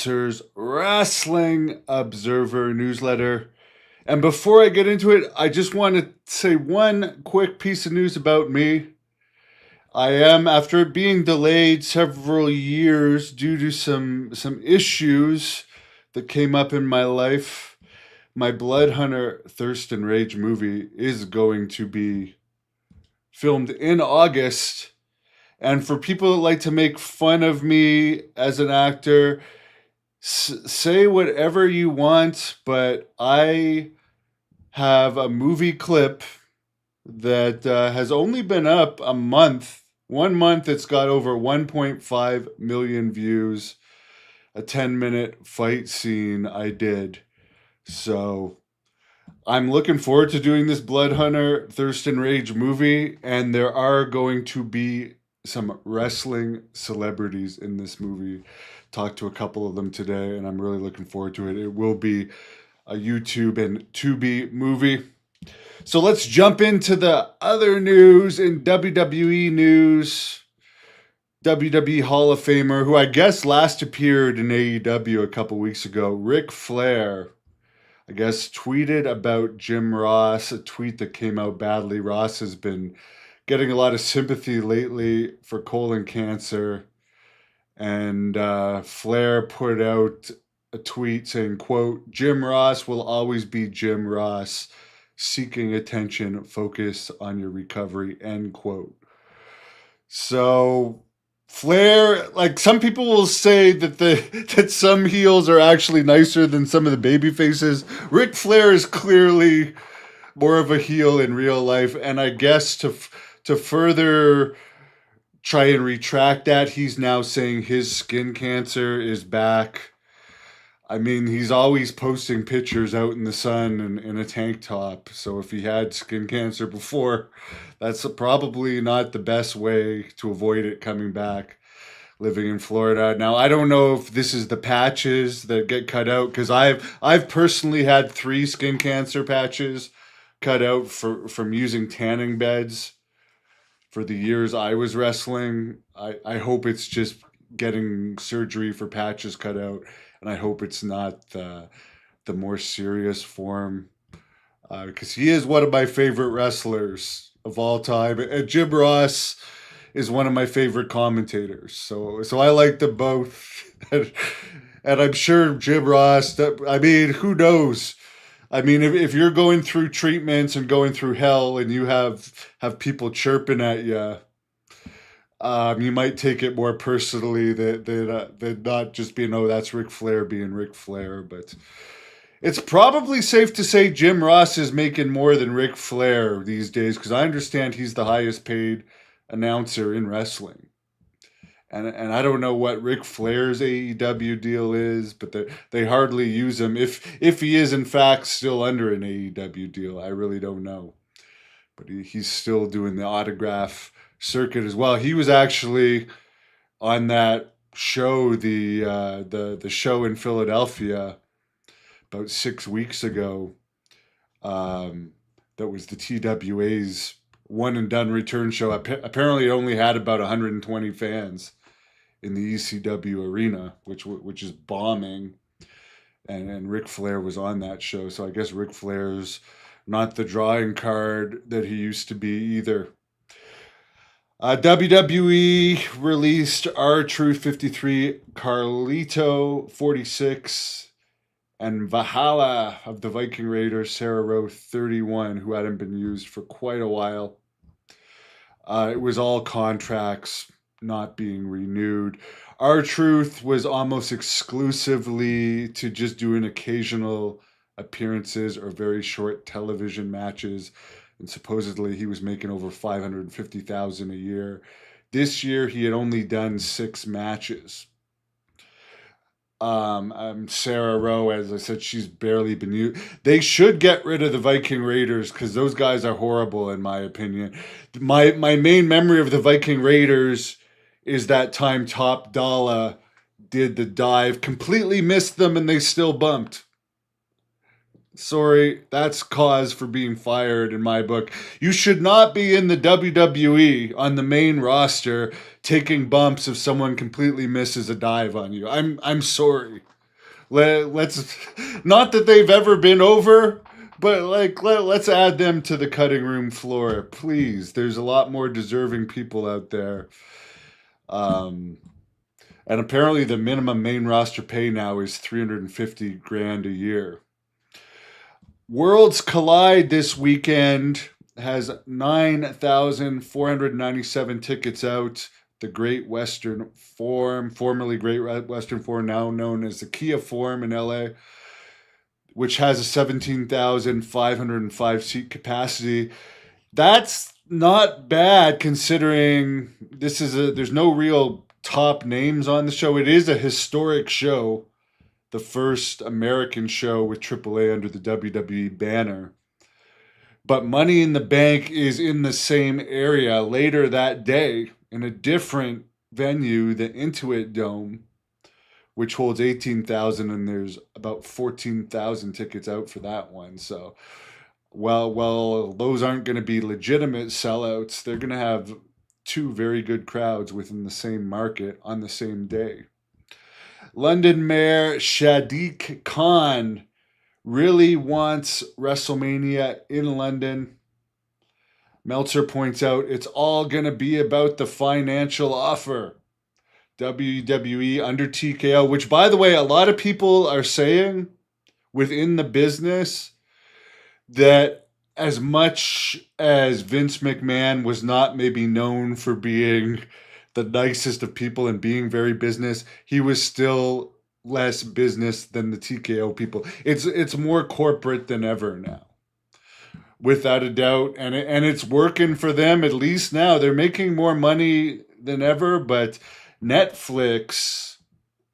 Spencer's Wrestling Observer newsletter. And before I get into it, I just want to say one quick piece of news about me. I am, after being delayed several years due to some issues that came up in my life, my Blood Hunter Thirst and Rage movie is going to be filmed in August. And for people that like to make fun of me as an actor, say whatever you want, but I have a movie clip that has only been up a month. 1 month, it's got over 1.5 million views. A 10-minute fight scene I did. So I'm looking forward to doing this Blood Hunter Thirst and Rage movie, and there are going to be some wrestling celebrities in this movie. Talked to a couple of them today, and I'm really looking forward to it. It will be a YouTube and Tubi movie. So let's jump into the other news. In WWE news. WWE Hall of Famer, who I guess last appeared in AEW a couple weeks ago, Ric Flair, I guess tweeted about Jim Ross, a tweet that came out badly. Ross has been getting a lot of sympathy lately for colon cancer. And Flair put out a tweet saying, quote, "Jim Ross will always be Jim Ross, seeking attention, focus on your recovery," end quote. So Flair, like some people will say that some heels are actually nicer than some of the baby faces. Ric Flair is clearly more of a heel in real life, and I guess to further try and retract that, he's now saying his skin cancer is back. I mean, he's always posting pictures out in the sun and in a tank top. So if he had skin cancer before, that's probably not the best way to avoid it coming back, living in Florida. Now, I don't know if this is the patches that get cut out, because I've personally had 3 skin cancer patches cut out from using tanning beds for the years I was wrestling. I hope it's just getting surgery for patches cut out, and I hope it's not the more serious form, because he is one of my favorite wrestlers of all time, and Jim Ross is one of my favorite commentators. So I like them both, and I'm sure Jim Ross. I mean, who knows? I mean, if you're going through treatments and going through hell, and you have people chirping at you, you might take it more personally than not just being, oh, that's Ric Flair being Ric Flair. But it's probably safe to say Jim Ross is making more than Ric Flair these days, because I understand he's the highest paid announcer in wrestling. And I don't know what Ric Flair's AEW deal is, but they hardly use him. If he is in fact still under an AEW deal, I really don't know. But he's still doing the autograph circuit as well. He was actually on that show, the show in Philadelphia about 6 weeks ago. That was the TWA's one and done return show. Apparently, it only had about 120 fans in the ECW arena, which is bombing. And Ric Flair was on that show, so I guess Ric Flair's not the drawing card that he used to be either. WWE released R-Truth 53, Carlito 46, and Valhalla of the Viking Raiders, Sarah Rowe 31, who hadn't been used for quite a while. It was all contracts not being renewed. R-Truth was almost exclusively to just doing occasional appearances or very short television matches, and supposedly he was making over $550,000 a year. This year he had only done 6 matches. Sarah Rowe, as I said, she's barely been used. They should get rid of the Viking Raiders, because those guys are horrible in my opinion. My main memory of the Viking Raiders is that time Top Dollar did the dive, completely missed them, and they still bumped. Sorry, that's cause for being fired in my book. You should not be in the WWE on the main roster taking bumps if someone completely misses a dive on you. I'm sorry. Let's not that they've ever been over, but like let's add them to the cutting room floor, please. There's a lot more deserving people out there. Um, and apparently the minimum main roster pay now is 350 grand a year. Worlds Collide this weekend has 9,497 tickets out. The Great Western Forum, formerly Great Western Forum, now known as the Kia Forum in LA, which has a 17,505 seat capacity. That's not bad considering there's no real top names on the show. It is a historic show, the first American show with AAA under the WWE banner. But Money in the Bank is in the same area later that day in a different venue, the Intuit Dome, which holds 18,000, and there's about 14,000 tickets out for that one. So, well, those aren't going to be legitimate sellouts. They're going to have two very good crowds within the same market on the same day. London Mayor Sadiq Khan really wants WrestleMania in London. Meltzer points out it's all going to be about the financial offer. WWE under TKO, which, by the way, a lot of people are saying within the business that as much as Vince McMahon was not maybe known for being the nicest of people and being very business, he was still less business than the TKO people. It's more corporate than ever now, without a doubt, and it's working for them at least now. They're making more money than ever, but Netflix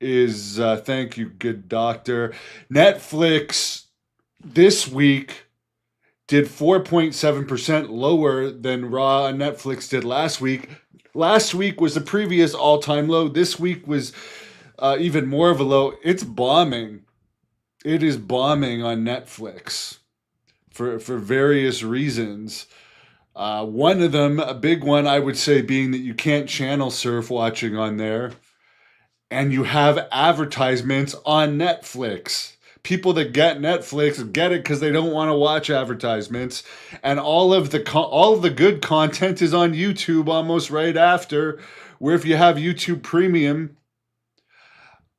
is thank you, good doctor. Netflix this week did 4.7% lower than Raw and Netflix did last week. Last week was the previous all-time low. This week was even more of a low. It's bombing. It is bombing on Netflix for various reasons. One of them, a big one, I would say, being that you can't channel surf watching on there, and you have advertisements on Netflix. People that get Netflix get it because they don't want to watch advertisements, and all of the good content is on YouTube almost right after. Where if you have YouTube Premium,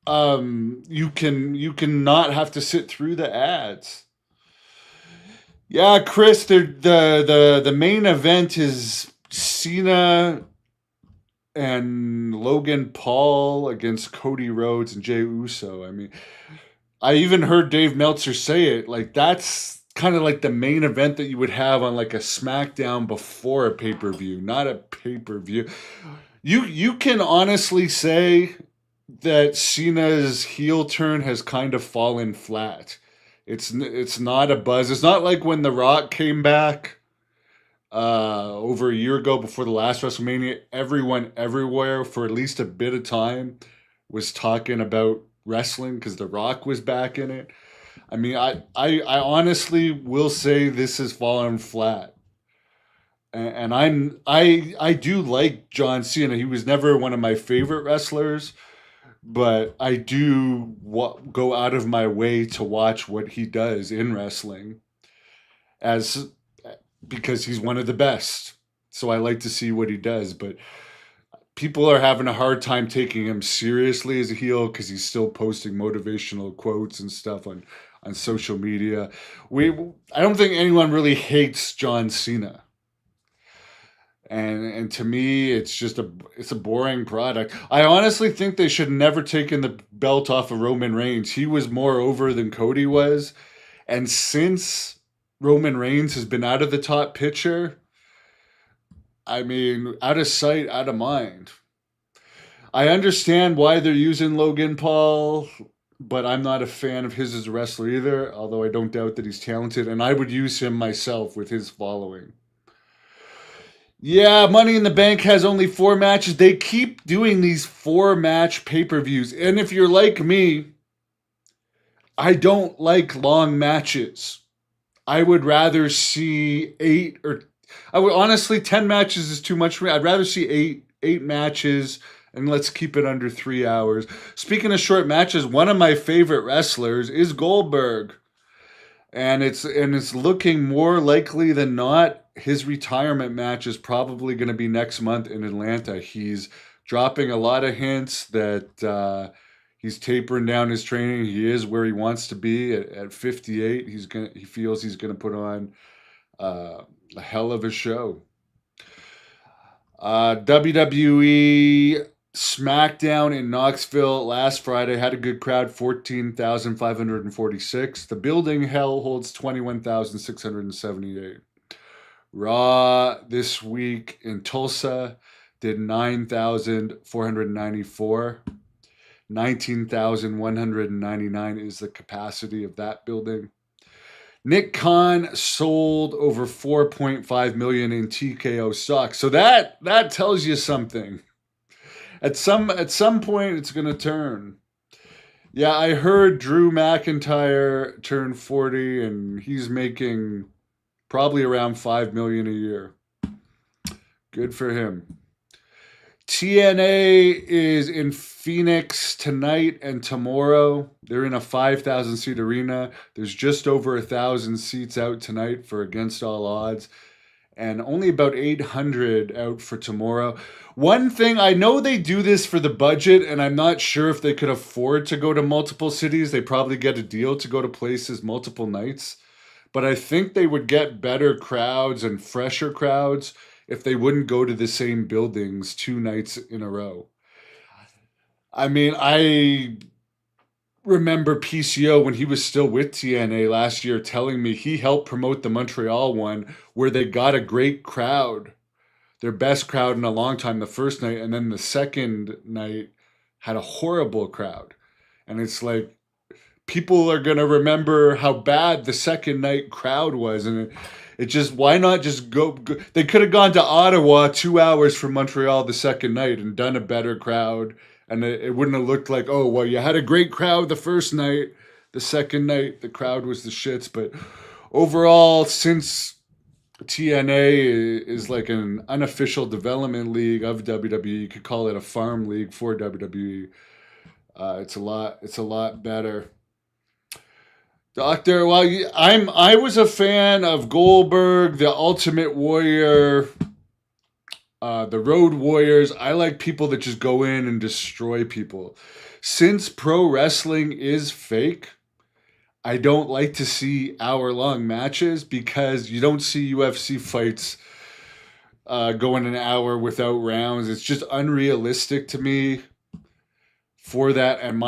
you can not have to sit through the ads. Yeah, Chris, the main event is Cena and Logan Paul against Cody Rhodes and Jey Uso. I mean, I even heard Dave Meltzer say it, like that's kind of like the main event that you would have on like a SmackDown before a pay-per-view, not a pay-per-view. You can honestly say that Cena's heel turn has kind of fallen flat. It's not a buzz. It's not like when The Rock came back over a year ago before the last WrestleMania. Everyone everywhere for at least a bit of time was talking about wrestling because The Rock was back in it. I mean, I honestly will say this has fallen flat. And I do like John Cena. He was never one of my favorite wrestlers, but I do go out of my way to watch what he does in wrestling, as because he's one of the best. So I like to see what he does, but people are having a hard time taking him seriously as a heel because he's still posting motivational quotes and stuff on social media. I don't think anyone really hates John Cena. And to me, it's a boring product. I honestly think they should never taken the belt off of Roman Reigns. He was more over than Cody was, and since Roman Reigns has been out of the top picture, I mean, out of sight, out of mind. I understand why they're using Logan Paul, but I'm not a fan of his as a wrestler either. Although I don't doubt that he's talented, and I would use him myself with his following. Yeah, Money in the Bank has only 4 matches. They keep doing these 4-match pay-per-views. And if you're like me, I don't like long matches. I would rather see 10 matches is too much for me. I'd rather see eight matches and let's keep it under 3 hours. Speaking of short matches, one of my favorite wrestlers is Goldberg. And it's looking more likely than not his retirement match is probably going to be next month in Atlanta. He's dropping a lot of hints that he's tapering down his training. He is where he wants to be at 58. He feels he's gonna put on a hell of a show. WWE SmackDown in Knoxville last Friday had a good crowd, 14,546. The building hell holds 21,678. Raw this week in Tulsa did 9,494. 19,199 is the capacity of that building. Nick Khan sold over 4.5 million in TKO stock. So that tells you something. At some point it's going to turn. Yeah, I heard Drew McIntyre turned 40 and he's making probably around 5 million a year. Good for him. TNA is in Phoenix tonight and tomorrow. They're in a 5,000 seat arena. There's just over 1,000 seats out tonight for Against All Odds, and only about 800 out for tomorrow. One thing, I know they do this for the budget, and I'm not sure if they could afford to go to multiple cities. They probably get a deal to go to places multiple nights. But I think they would get better crowds and fresher crowds if they wouldn't go to the same buildings 2 nights in a row. I mean, I remember PCO when he was still with TNA last year telling me he helped promote the Montreal one where they got a great crowd, their best crowd in a long time the first night, and then the second night had a horrible crowd. And it's like, people are going to remember how bad the second night crowd was, and it just, why not just go? They could have gone to Ottawa 2 hours from Montreal the second night and done a better crowd. And it wouldn't have looked like, oh, well, you had a great crowd the first night. The second night, the crowd was the shits. But overall, since TNA is like an unofficial development league of WWE, you could call it a farm league for WWE. It's a lot better. Doctor, well, I was a fan of Goldberg, the Ultimate Warrior, the Road Warriors. I like people that just go in and destroy people. Since pro wrestling is fake, I don't like to see hour-long matches because you don't see UFC fights going an hour without rounds. It's just unrealistic to me for that. And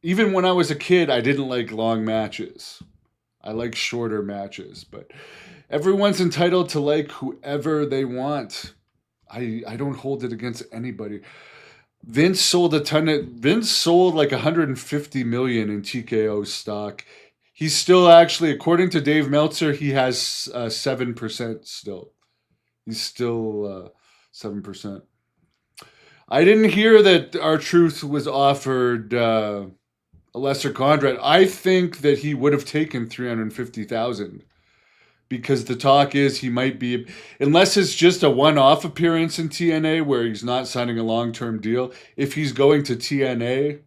even when I was a kid, I didn't like long matches. I like shorter matches, but everyone's entitled to like whoever they want. I don't hold it against anybody. Vince sold like 150 million in TKO stock. He's still actually, according to Dave Meltzer, he has 7% still. He's still 7%. I didn't hear that R-Truth was offered a lesser contract. I think that he would have taken 350,000 because the talk is he might be, unless it's just a one-off appearance in TNA where he's not signing a long-term deal. If he's going to TNA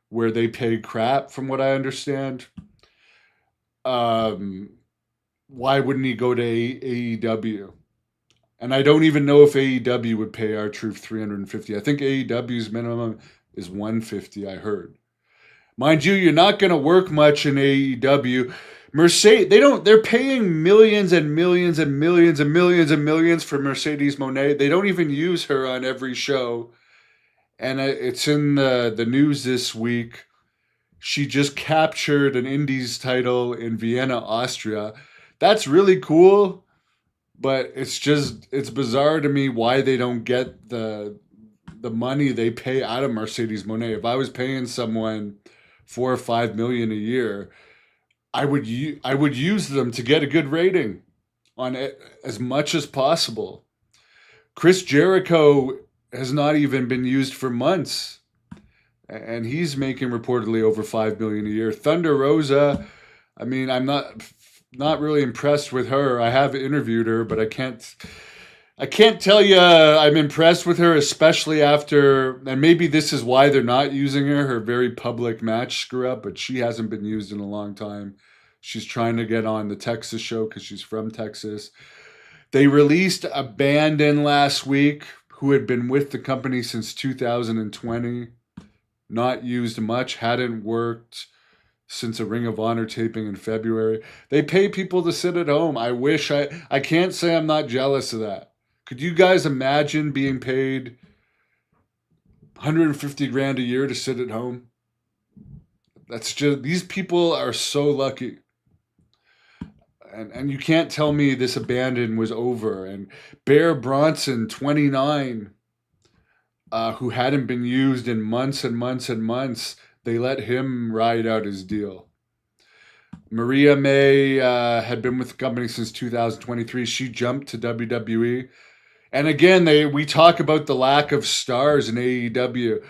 where they pay crap, from what I understand, why wouldn't he go to AEW? And I don't even know if AEW would pay R-Truth 350. I think AEW's minimum is 150, I heard. Mind you, you're not going to work much in AEW. Mercedes, they're paying millions and millions and millions and millions and millions for Mercedes Moné. They don't even use her on every show. And it's in the news this week. She just captured an Indies title in Vienna, Austria. That's really cool, but it's bizarre to me why they don't get the money they pay out of Mercedes Moné. If I was paying someone 4 or 5 million a year, I would use them to get a good rating on it as much as possible. Chris Jericho has not even been used for months, and he's making reportedly over 5 million a year. Thunder Rosa, I mean, I'm not really impressed with her. I have interviewed her, but I can't. I can't tell you I'm impressed with her, especially after, and maybe this is why they're not using her. Her very public match screw up, but she hasn't been used in a long time. She's trying to get on the Texas show because she's from Texas. They released a band in last week who had been with the company since 2020, not used much, hadn't worked since a Ring of Honor taping in February. They pay people to sit at home. I can't say I'm not jealous of that. Could you guys imagine being paid 150 grand a year to sit at home? That's just, these people are so lucky. And you can't tell me this abandon was over. And Bear Bronson, 29, who hadn't been used in months and months and months, they let him ride out his deal. Maria May had been with the company since 2023. She jumped to WWE. And again, we talk about the lack of stars in AEW.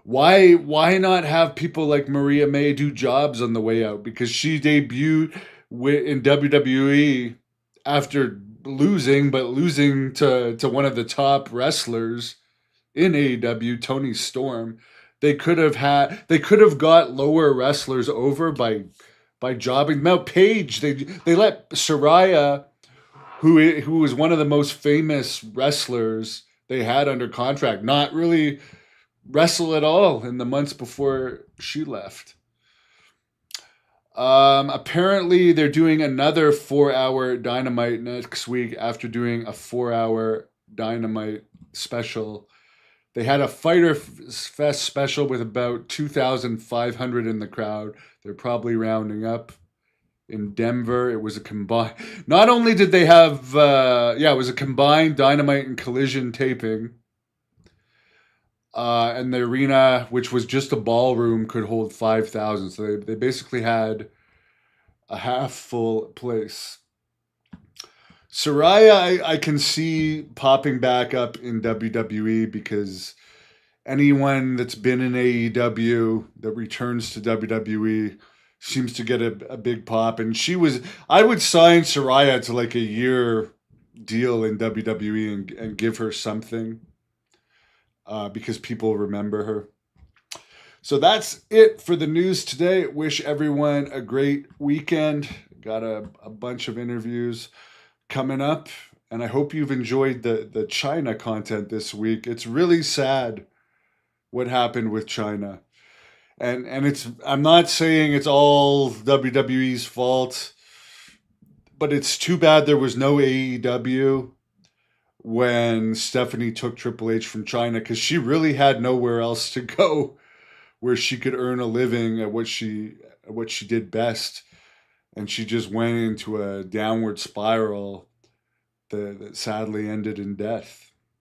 Why not have people like Maria May do jobs on the way out? Because she debuted in WWE after losing to one of the top wrestlers in AEW, Tony Storm. They could have got lower wrestlers over by jobbing them out. Paige, they let Saraya, who was one of the most famous wrestlers they had under contract, not really wrestle at all in the months before she left. Apparently, they're doing another 4-hour Dynamite next week after doing a 4-hour Dynamite special. They had a Fighter Fest special with about 2,500 in the crowd. They're probably rounding up. In Denver, it was a combined. Not only did they have, it was a combined Dynamite and Collision taping. And the arena, which was just a ballroom, could hold 5,000. So they basically had a half full place. Saraya, I can see popping back up in WWE because anyone that's been in AEW that returns to WWE seems to get a big pop. And I would sign Saraya to like a year deal in WWE and give her something because people remember her. So that's it for the news today. Wish everyone a great weekend. Got a bunch of interviews coming up, and I hope you've enjoyed the China content this week. It's really sad what happened with China. And I'm not saying it's all WWE's fault, but it's too bad there was no AEW when Stephanie took Triple H from China, because she really had nowhere else to go where she could earn a living at what she did best. And she just went into a downward spiral that sadly ended in death.